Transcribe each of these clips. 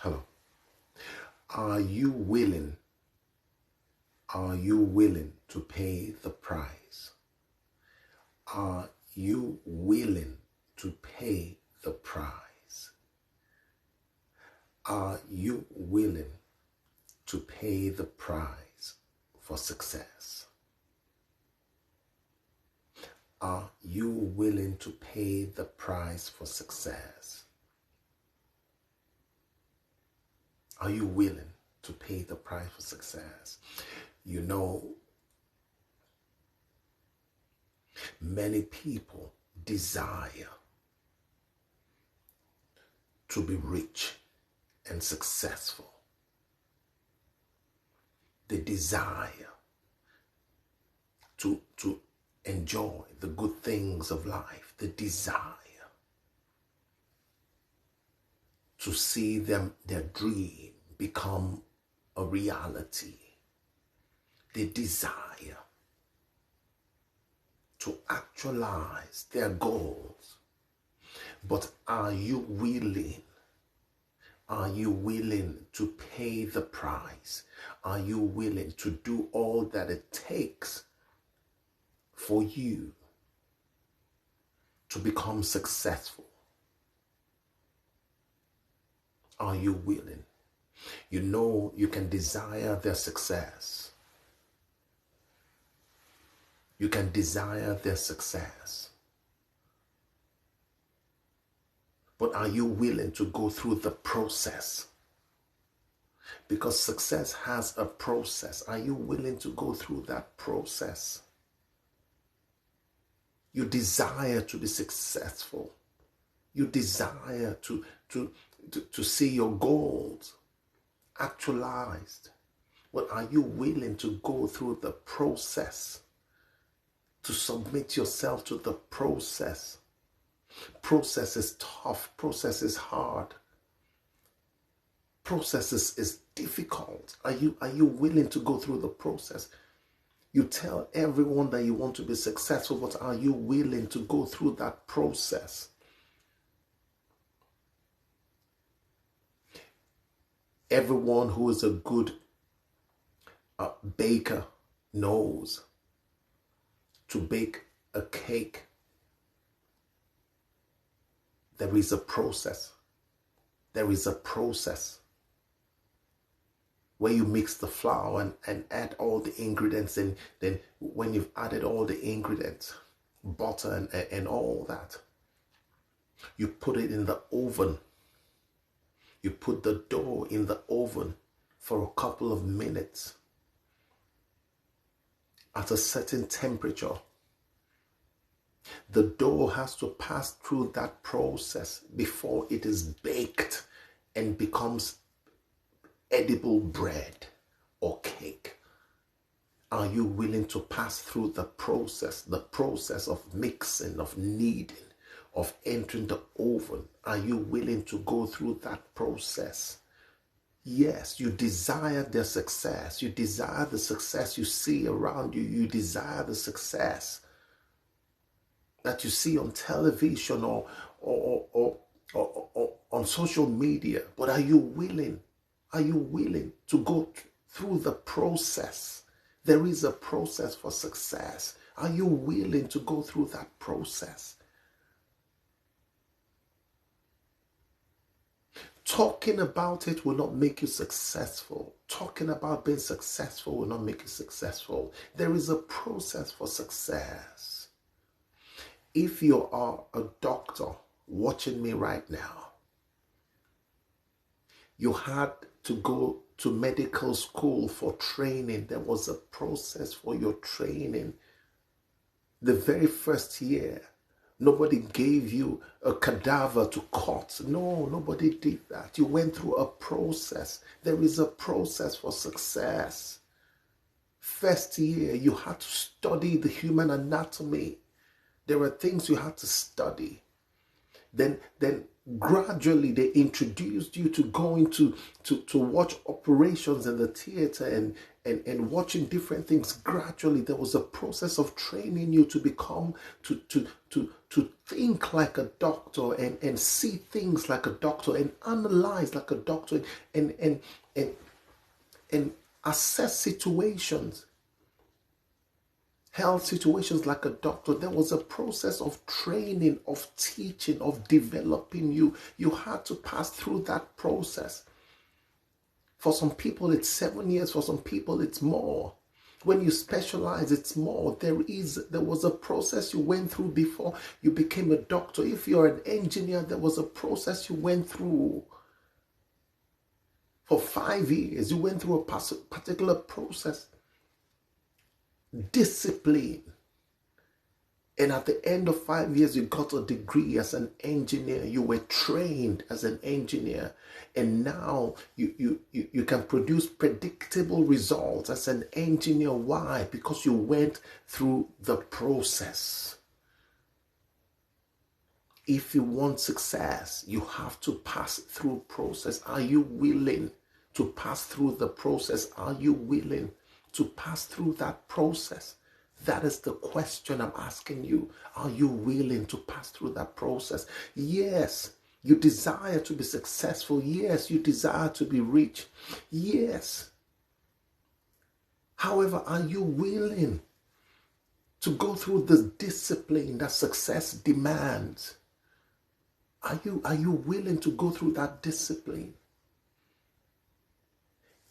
Hello. Are you willing? Are you willing to pay the price? Are you willing to pay the price? Are you willing to pay the price for success? Are you willing to pay the price for success? Are you willing to pay the price for success? You know, many people desire to be rich and successful. They desire to enjoy the good things of life. They desire to see their dream become a reality. They desire to actualize their goals. But are you willing? Are you willing to pay the price? Are you willing to do all that it takes for you to become successful? Are you willing? You know you can desire their success. You can desire their success. But are you willing to go through the process? Because success has a process. Are you willing to go through that process? You desire to be successful. You desire to see your goals actualized. But are you willing to go through the process? To submit yourself to the process? Process is tough. Process is hard. Process is difficult. Are you willing to go through the process? You tell everyone that you want to be successful, but are you willing to go through that process? Everyone who is a good baker knows to bake a cake, there is a process. There is a process where you mix the flour and add all the ingredients, and then when you've added all the ingredients, butter and all that, you put it in the oven. You put the dough in the oven for a couple of minutes at a certain temperature. The dough has to pass through that process before it is baked and becomes edible bread or cake. Are you willing to pass through the process of mixing, of kneading, of entering the oven? Are you willing to go through that process? Yes, you desire their success. You desire the success you see around you. You desire the success that you see on television or on social media. But are you willing? Are you willing to go through the process? There is a process for success. Are you willing to go through that process? Talking about it will not make you successful. Talking about being successful will not make you successful. There is a process for success. If you are a doctor watching me right now, you had to go to medical school for training. There was a process for your training. The very first year, nobody gave you a cadaver to cut. No, nobody did that. You went through a process. There is a process for success. First year, you had to study the human anatomy. There were things you had to study. Then gradually they introduced you to going to watch operations in the theater and watching different things. Gradually there was a process of training you to become to to think like a doctor and see things like a doctor and analyze like a doctor and and assess situations, health situations like a doctor. There was a process of training, of teaching, of developing you. You had to pass through that process. For some people, it's 7 years. For some people, it's more. When you specialize, it's more. There was a process you went through before you became a doctor. If you're an engineer, there was a process you went through. For 5 years, you went through a particular process. Discipline. And at the end of 5 years, you got a degree as an engineer. You were trained as an engineer. And now you can produce predictable results as an engineer. Why? Because you went through the process. If you want success, you have to pass through process. Are you willing to pass through the process? Are you willing to pass through that process? That is the question I'm asking you. Are you willing to pass through that process? Yes, you desire to be successful. Yes, you desire to be rich. Yes. However, are you willing to go through the discipline that success demands? Are you willing to go through that discipline?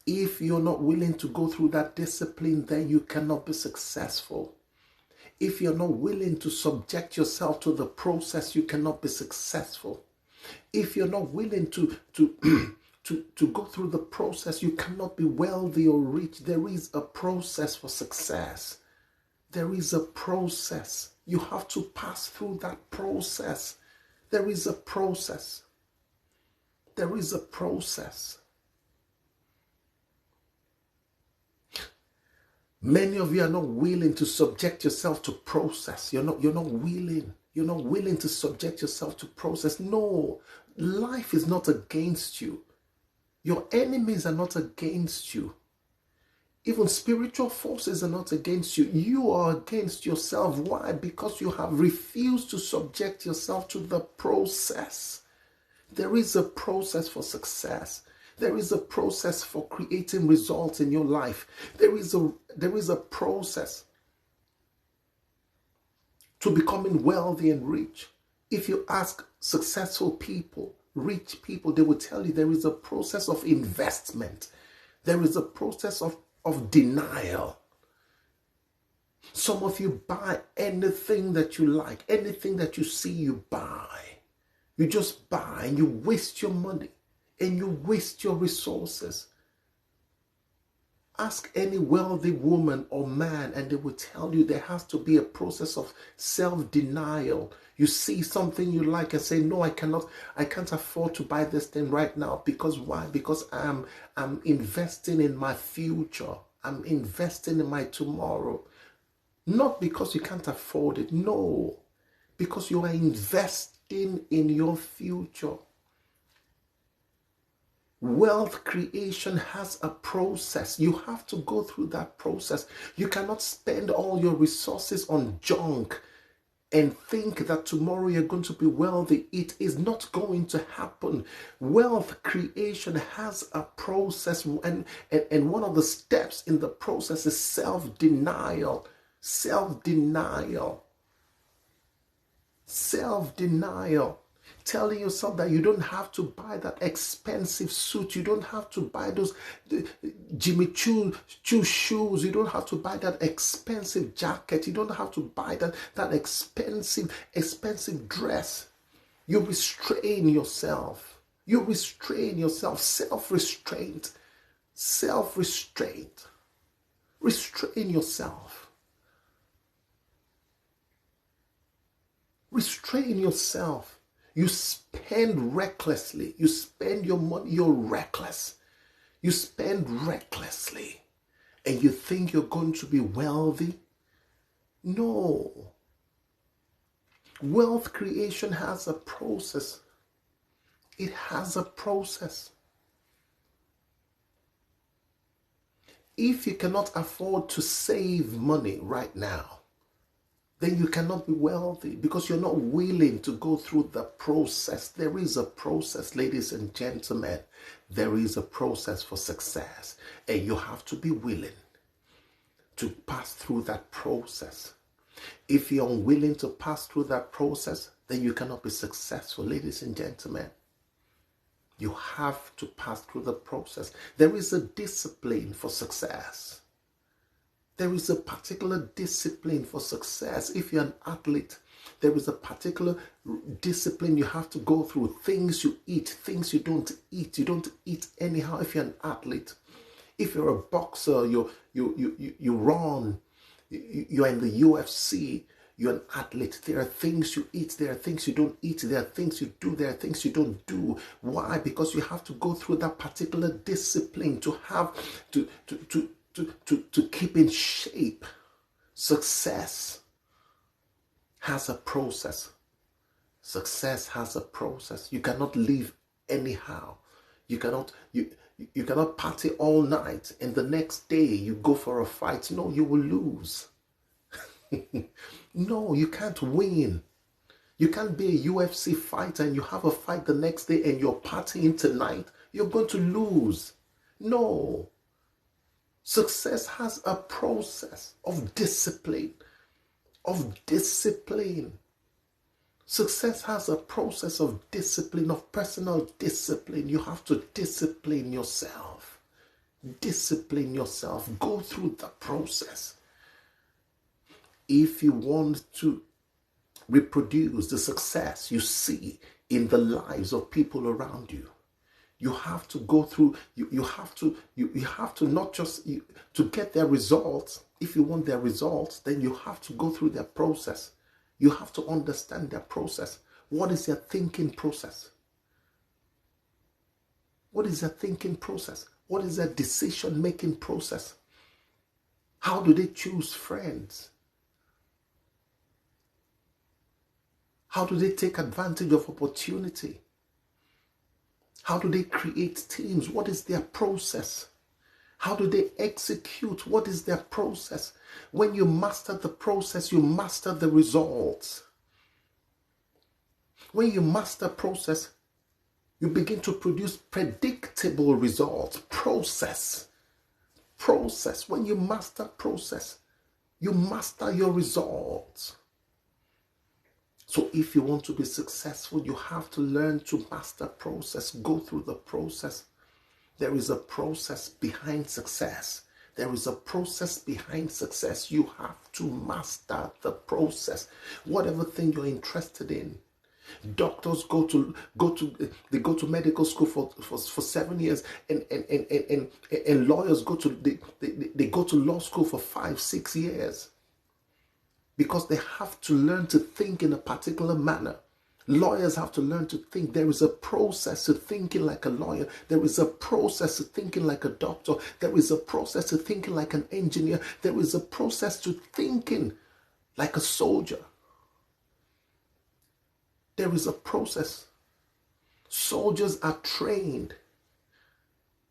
If you're not willing to go through that discipline, then you cannot be successful. If you're not willing to subject yourself to the process, you cannot be successful. If you're not willing to go through the process, you cannot be wealthy or rich. There is a process for success. There is a process. You have to pass through that process. There is a process. There is a process. Many of you are not willing to subject yourself to process. You're not willing. You're not willing to subject yourself to process. No, life is not against you. Your enemies are not against you. Even spiritual forces are not against you. You are against yourself. Why? Because you have refused to subject yourself to the process. There is a process for success. There is a process for creating results in your life. There is a process to becoming wealthy and rich. If you ask successful people, rich people, they will tell you there is a process of investment. There is a process of denial. Some of you buy anything that you like, anything that you see, you buy. You just buy and you waste your money. And you waste your resources. Ask any wealthy woman or man and they will tell you there has to be a process of self-denial. You see something you like and say, no, I can't afford to buy this thing right now. Because why? Because I'm investing in my future. I'm investing in my tomorrow. Not because you can't afford it. No, because you are investing in your future. Wealth creation has a process. You have to go through that process. You cannot spend all your resources on junk and think that tomorrow you're going to be wealthy. It is not going to happen. Wealth creation has a process, and one of the steps in the process is self-denial. Self-denial. Self-denial. Telling yourself that you don't have to buy that expensive suit. You don't have to buy those Jimmy Choo shoes. You don't have to buy that expensive jacket. You don't have to buy that expensive dress. You restrain yourself. You restrain yourself. Self-restraint. Self-restraint. Restrain yourself. Restrain yourself. You spend recklessly. You spend your money. You're reckless. You spend recklessly. And you think you're going to be wealthy? No. Wealth creation has a process. It has a process. If you cannot afford to save money right now, then you cannot be wealthy because you're not willing to go through the process. There is a process, ladies and gentlemen. There is a process for success, and you have to be willing to pass through that process. If you're unwilling to pass through that process, then you cannot be successful, ladies and gentlemen. You have to pass through the process. There is a discipline for success. There is a particular discipline for success. If you're an athlete, there is a particular discipline you have to go through. Things you eat, things you don't eat. You don't eat anyhow if you're an athlete. If you're a boxer, you run, you're in the UFC, you're an athlete. There are things you eat, there are things you don't eat, there are things you do, there are things you don't do. Why? Because you have to go through that particular discipline to have to keep in shape. Success has a process. Success has a process. You cannot live anyhow. You cannot party all night and the next day you go for a fight. No, you will lose. No, you can't win. You can't be a UFC fighter and you have a fight the next day and you're partying tonight. You're going to lose. No. Success has a process of discipline. Success has a process of discipline, of personal discipline. You have to discipline yourself. Discipline yourself. Go through the process. If you want to reproduce the success you see in the lives of people around you, you have to go through, you have to not just, to get their results. If you want their results, then you have to go through their process. You have to understand their process. What is their thinking process? What is their thinking process? What is their decision-making process? How do they choose friends? How do they take advantage of opportunity? How do they create teams? What is their process? How do they execute? What is their process? When you master the process, you master the results. When you master process, you begin to produce predictable results. Process. When you master process, you master your results. So if you want to be successful, you have to learn to master process. Go through the process. There is a process behind success. There is a process behind success. You have to master the process. Whatever thing you're interested in. Doctors go to medical school for 7 years, and lawyers go to law school for 5-6 years. Because they have to learn to think in a particular manner. Lawyers have to learn to think. There is a process to thinking like a lawyer. There is a process to thinking like a doctor. There is a process to thinking like an engineer. There is a process to thinking like a soldier. There is a process. Soldiers are trained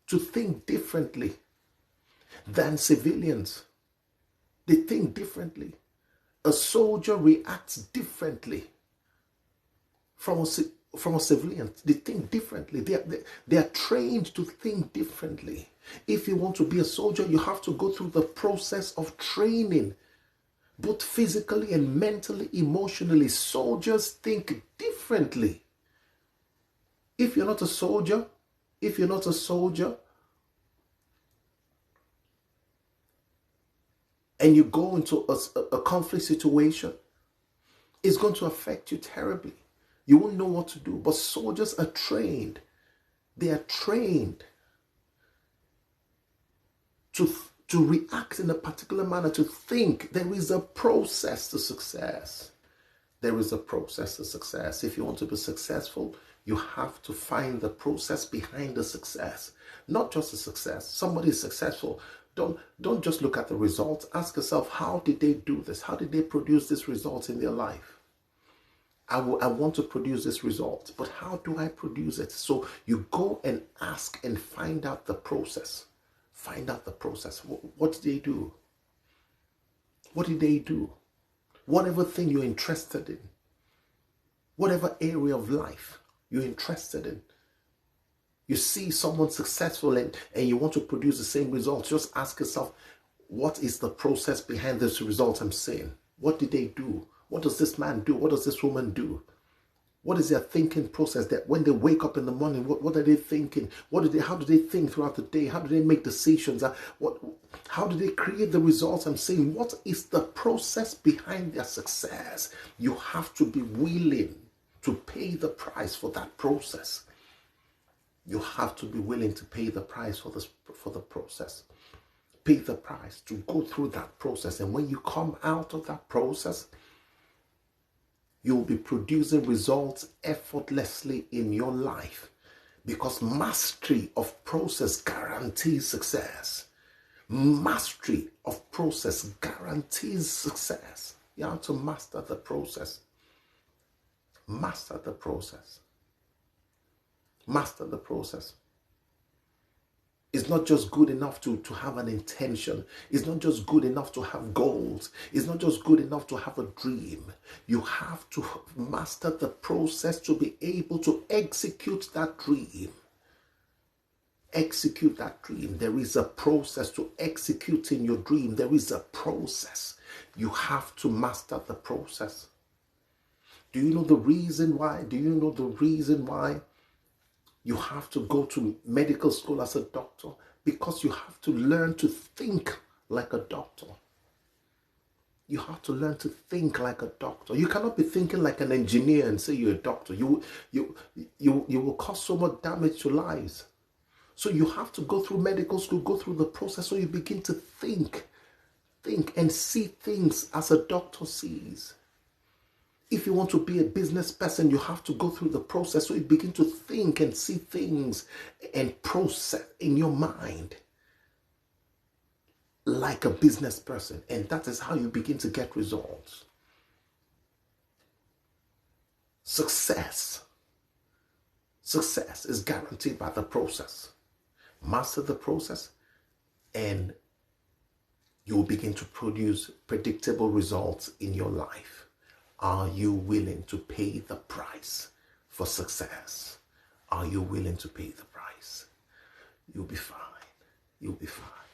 to think differently than civilians. They think differently. A soldier reacts differently from a civilian. They think differently. They are trained to think differently. If you want to be a soldier, you have to go through the process of training, both physically and mentally, emotionally. Soldiers think differently. If you're not a soldier, and you go into a conflict situation, it's going to affect you terribly. You won't know what to do. But soldiers are trained. They are trained to react in a particular manner, to think. There is a process to success. There is a process to success. If you want to be successful, you have to find the process behind the success. Not just the success. Somebody is successful. Don't just look at the results. Ask yourself, how did they do this? How did they produce these results in their life? I want to produce this result, but how do I produce it? So you go and ask and find out the process. Find out the process. What did they do? What did they do? Whatever thing you're interested in, whatever area of life you're interested in, you see someone successful and you want to produce the same results, just ask yourself, what is the process behind this result I'm seeing? What did they do? What does this man do? What does this woman do? What is their thinking process? That when they wake up in the morning, what are they thinking? How do they think throughout the day? How do they make decisions? How do they create the results I'm seeing? What is the process behind their success? You have to be willing to pay the price for that process. You have to be willing to pay the price for the process. Pay the price to go through that process. And when you come out of that process, you'll be producing results effortlessly in your life, because mastery of process guarantees success. Mastery of process guarantees success. You have to master the process. Master the process. Master the process. It's not just good enough to have an intention. It's not just good enough to have goals. It's not just good enough to have a dream. You have to master the process to be able to execute that dream. Execute that dream. There is a process to executing your dream. There is a process. You have to master the process. Do you know the reason why? Do you know the reason why you have to go to medical school as a doctor? Because you have to learn to think like a doctor. You have to learn to think like a doctor. You cannot be thinking like an engineer and say you're a doctor. You will cause so much damage to lives. So you have to go through medical school, go through the process so you begin to think and see things as a doctor sees. If you want to be a business person, you have to go through the process so you begin to think and see things and process in your mind like a business person. And that is how you begin to get results. Success is guaranteed by the process. Master the process and you will begin to produce predictable results in your life. Are you willing to pay the price for success? Are you willing to pay the price? You'll be fine. You'll be fine.